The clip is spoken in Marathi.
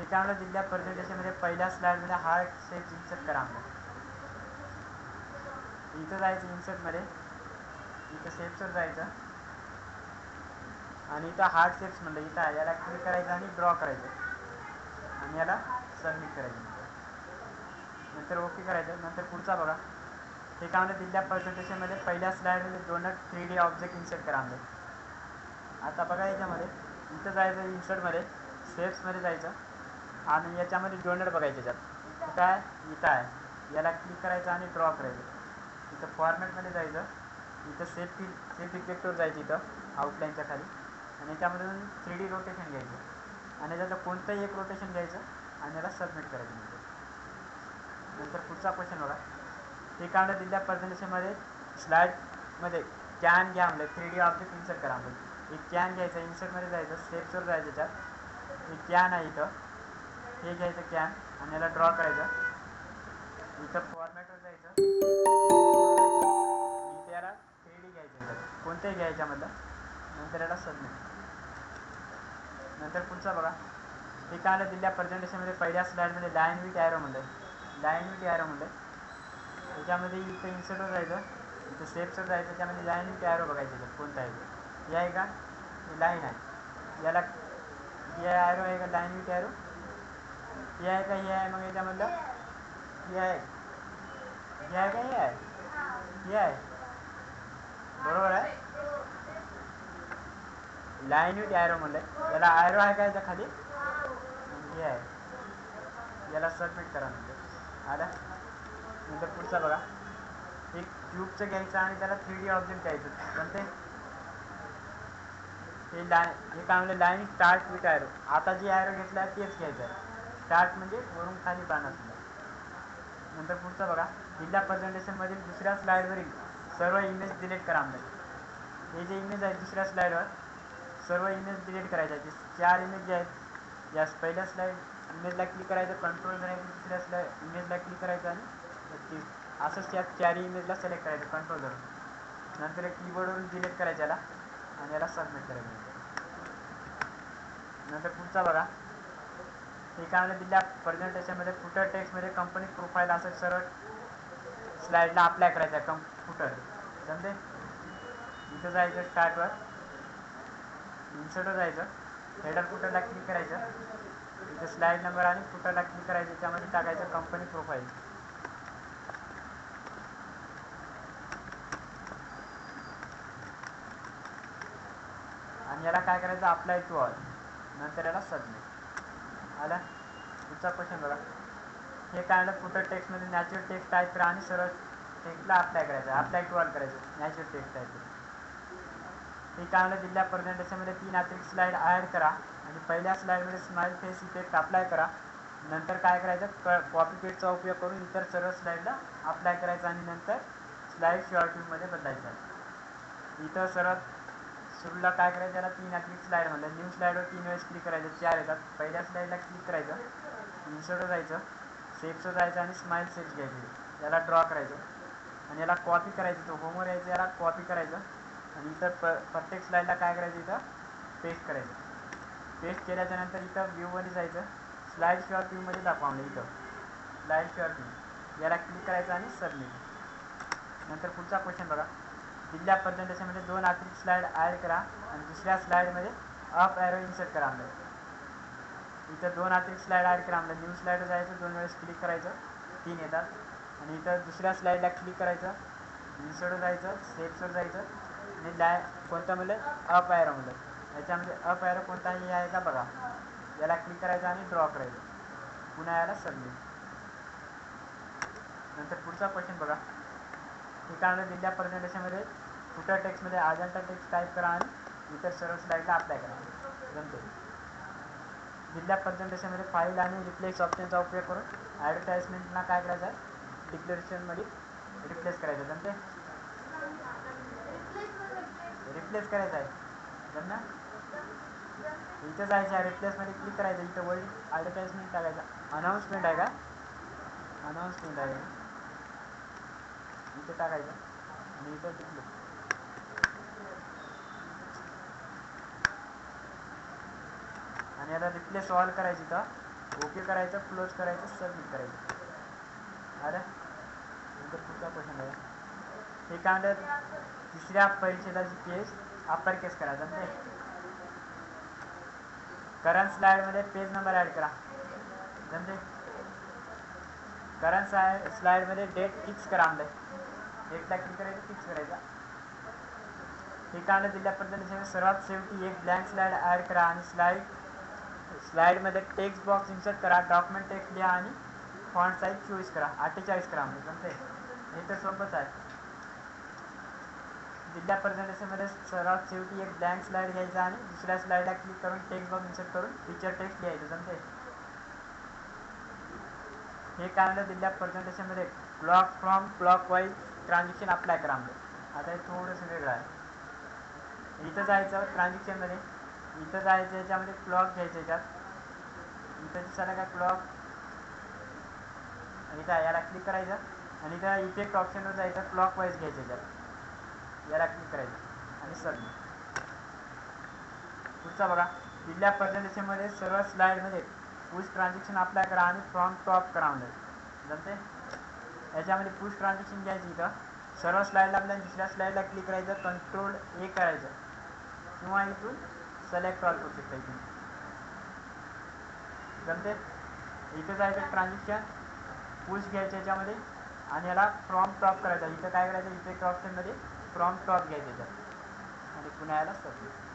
त्यामुळे दिलेल्या प्रेझेंटेशनमध्ये पहिल्या स्लाइडमध्ये हार्ट शेप इन्सर्ट करा. इथं जायचं इन्सर्टमध्ये, इथं शेप्सवर जायचं आणि इथं हार्ट शेप्स म्हणलं इथं आहे, याला क्लिक करायचं आणि ड्रॉ करायचं आणि याला सबमिट करायचं. नंतर ओके करायचं. नंतर पुढचा बघा, हे काय म्हणलं दिलेल्या प्रेझेंटेशनमध्ये पहिल्या स्लाइडमध्ये डोनट 3D ऑब्जेक्ट इन्सर्ट करा. आता बघा याच्यामध्ये इथं जायचं इन्सर्टमध्ये, शेप्समध्ये जायचं आणि याच्यामध्ये डोनट बघायचं. याच्यात काय इथं आहे, याला क्लिक करायचं आणि ड्रॉ करायचं. इथं फॉर्मॅटमध्ये जायचं, इथं सेफ इफेक्टवर जायचं, इथं आउटलाईनच्या खाली आणि याच्यामधून 3D रोटेशन घ्यायचं आणि याच्यातलं कोणतंही एक रोटेशन घ्यायचं आणि याला सबमिट करायचं. नंतर पुढचा क्वेश्चन बघा, हे काढलं दिलेल्या प्रेझेंटेशनमध्ये स्लाइडमध्ये कॅन घ्या म्हणजे 3D ऑब्जेक्ट इन्सर्ट करा. म्हणजे एक कॅन घ्यायचं, इन्सर्टमध्ये जायचं, शेप्सवर जायचं, त्याच्यात एक कॅन आहे इथं, हे घ्यायचं कॅन आणि याला ड्रॉ करायचं. इथं फॉर्मॅटवर जायचं, इथं याला 3D घ्यायचं, कोणत्याही घ्यायच्यामधलं. नंतर याला सबमिट. नंतर पुढचा बघा, हे काय दिलेल्या प्रेझेंटेशनमध्ये पहिल्या स्लाइडमध्ये लाईन विथ ॲरो म्हणलं, त्याच्यामध्ये इथं इन्सर्टवर जायचं, इथं शेप्सवर जायचं, त्याच्यामध्ये लाईन विथ ॲरो बघायचं. कोणता आहे हे आहे का, हे लाईन आहे, याला हे ॲरो आहे का, लाईन विथ ॲरो हे आहे का, हे आहे. मग याच्यामधलं हे आहे, हे आहे का, हे आहे, बरोबर आहे. लाईन विथ ॲरो म्हणलं, याला ॲरो आहे का याच्या खाली, हे आहे, याला सबमिट करा. आला. नंतर पुढचा बघा, एक क्यूबचं घ्यायचं आणि त्याला 3D ऑब्जेक्ट द्यायचं. कोणते हे हे काय म्हणलं, लाईन स्टार्ट विथ ॲरो. आता जी ॲरो घेतला आहे तेच घ्यायचं आहे, स्टार्ट म्हणजे वरून खाली बाण असलं. नंतर पुढचं बघा, दिलेल्या प्रेझेंटेशनमधील दुसऱ्या स्लाइडवरील सर्व इमेज डिलीट करा. हे जे इमेज आहेत दुसऱ्या स्लाइडवर सर्व इमेज डिलीट करायचे आहेत. 4 इमेज जे आहेत, या पहिल्या स्लाइड इमेजला क्लिक करायचं, कंट्रोल करायचं, दुसऱ्या स्लाइड इमेजला क्लिक करायचं आणि असंच त्या 4 इमेजला सिलेक्ट करायचं कंट्रोल करून. नंतर कीबोर्डवरून डिलीट करायचं याला आणि याला सबमिट करायचं. नंतर पुढचा बघा, हे काय म्हणलं दिलेल्या प्रेझेंटेशनमध्ये फुटर टेक्स्टमध्ये कंपनी प्रोफाईल असं सरळ स्लाइडला अप्लाय करायचं आहे. फुटर समजे, इथं जायचं स्टार्टवर, इन्सर्टवर जायचं, हेडर फुटरला क्लिक करायचं, इथं स्लाइड नंबर आणि फुटरला क्लिक करायचं, त्याच्यामध्ये टाकायचं कंपनी प्रोफाईल आणि याला काय करायचं अप्लाय टू ऑल. नंतर याला सबमिट. आला. पुढचा क्वेश्चन बघा, हे काय आलं फुटर टेक्स्टमध्ये नॅचरल टेक्स्ट टाईप करा आणि सरळ टेक्स्टला अप्लाय करायचं, अप्लाय टू ऑल करायचं नॅचरल टेक्स्ट टाईप. हे काय आलं दिलेल्या प्रेझेंटेशनमध्ये 3 अतिरिक्त स्लाइड ॲड करा आणि पहिल्या स्लाइडमध्ये स्माइल फेस इफेक्ट अप्लाय करा. नंतर काय करायचं, कॉपी पेस्टचा उपयोग करून इतर सर्व स्लाइडला अप्लाय करायचं आणि नंतर स्लाइड शॉर्ट व्ह्यूमध्ये बदलायचं. इथं सर्वात सुरूला काय करायचं, त्याला 3 अतिरिक्त स्लाइड म्हणलं. न्यू स्लाइडवर 3 वेळेस क्लिक करायचं, 4 येतात. पहिल्या स्लाइडला क्लिक करायचं, इन्सर्टवर जायचं, शेप्सवर जायचं आणि स्माइल शेप्स घ्यायची, याला ड्रॉ करायचं आणि याला कॉपी करायचं. तो होमवर यायचं, याला कॉपी करायचं आणि इथं प्रत्येक स्लाइडला काय करायचं, इथं पेस्ट करायचं. पेस्ट केल्याच्यानंतर इथं व्ह्यूमध्ये जायचं, स्लाइड शॉर्ट व्ह्यूमध्ये दाखवा म्हणजे इथं स्लाइड शॉर्ट व्ह्यू, याला क्लिक करायचं आणि सबमिट. नंतर पुढचा क्वेश्चन बघा, दिलेल्या प्रेझेंटेशनमध्ये 2 अतिरिक्त स्लाइड ॲड करा आणि दुसऱ्या स्लाइडमध्ये अप ॲरो इन्सर्ट करा. इथं 2 अतिरिक्त स्लाइड ॲड करा. न्यू स्लाइडवर जायचं, 2 वेळेस क्लिक करायचं, 3 येतात आणि इथं दुसऱ्या स्लाइडला क्लिक करायचं, इन्सर्टवर जायचं, शेप्सवर जायचं आणि कोणतं म्हणलं अप ॲरो म्हणलं, याच्यामध्ये अप ॲरो कोणताही आहे का बघा, याला क्लिक करायचं आणि ड्रॉ करायचं, पुन्हा याला सबमिट. नंतर पुढचा क्वेश्चन बघा, हे काय दिलेल्या प्रेझेंटेशनमध्ये फुटर टेक्स्टमध्ये अजंता टेक्स्ट टाईप करा आणि इतर सर्व स्लाइडला अप्लाय करा. जमते. दिलेल्या प्रेझेंटेशनमध्ये फाईल आणि रिप्लेस ऑप्शनचा उपयोग करून ॲडव्हर्टाइजमेंटला काय करायचं आहे, डिक्लेरेशनमध्ये रिप्लेस करायचं. जमते, रिप्लेस करायचं आहे. जमना, इथं जायचं आहे, रिप्लेसमध्ये क्लिक करायचं, इथं वर्ड ॲडव्हर्टाइजमेंट टाकायचं. अनाऊन्समेंट आहे का, अनाऊन्समेंट आहे इथं टाकायचं आणि इथं डिप्लेस आणि याला रिप्लेस ऑल करायची. इथं ओके करायचं, क्लोज करायचं, सबमिट करायचं. आलं नंतर पुढचा क्वेश्चन आहे. हे काय म्हणतात, तिसऱ्या परिच्छेदाची पेज अप्पर केस करायचा. ते करंट स्लाइडमध्ये पेज नंबर ॲड करा. जमते. करंट स्लाइडमध्ये डेट फिक्स करा. डेटला क्लिक करायचं, फिक्स करायचा. हे काय म्हणतात, दिल्या पद्धतीने सर्वात शेवटी एक ब्लँक स्लाइड ॲड करा आणि स्लाइडमध्ये टेक्स्ट बॉक्स इन्सर्ट करा. डॉक्युमेंट टेक्स्ट लिहा आणि फॉन्ट साईज 24 करा, 48 करा. जमते. हे तर सोपंच आहे. दिल्या प्रेझेंटेशनमध्ये सर्वात शेवटी एक ब्लँक स्लाइड घ्यायचा आणि दुसऱ्या स्लाइडला क्लिक करून टेक्स्ट बॉक्स इन्सर्ट करून फीचर टेक्स्ट लिहायचं. जमते. हे काय म्हणलं, दिल्या प्रेझेंटेशनमध्ये clock from clockwise transaction apply करा. आता हे थोडंसं वेगळं आहे. इथं जायचं ट्रान्झॅक्शनमध्ये, इथं जायचं, याच्यामध्ये क्लॉक घ्यायचं. याच्यात इथं दिसायला का क्लॉक, इथं याला क्लिक करायचं आणि इथं इफेक्ट ऑप्शनवर जायचं, क्लॉक वाईज घ्यायचं. याच्यात याला क्लिक करायचं आणि सबमिट. पुढचा बघा, दिल्या प्रेझेंटेशनमध्ये सर्व स्लाइडमध्ये पुश ट्रान्झॅक्शन अप्लाय करा आणि फ्रॉम टॉप करा. जमते. याच्यामध्ये पुश ट्रान्झॅक्शन घ्यायची. इथं सर्व स्लाइडला आपल्याला दुसऱ्या स्लाइडला क्लिक करायचं, कंट्रोल ए करायचं किंवा इथून सिलेक्ट ऑल करू शकता. इथून जमते. इथं जायचं, ट्रान्झॅक्शन पुश घ्यायचं याच्यामध्ये आणि याला फ्रॉम टॉप करायचा. इथं काय करायचं, इफेक्ट ऑप्शनमध्ये फ्रॉम टॉप घ्यायचं याच्यात आणि पुन्हा याला सबमिट.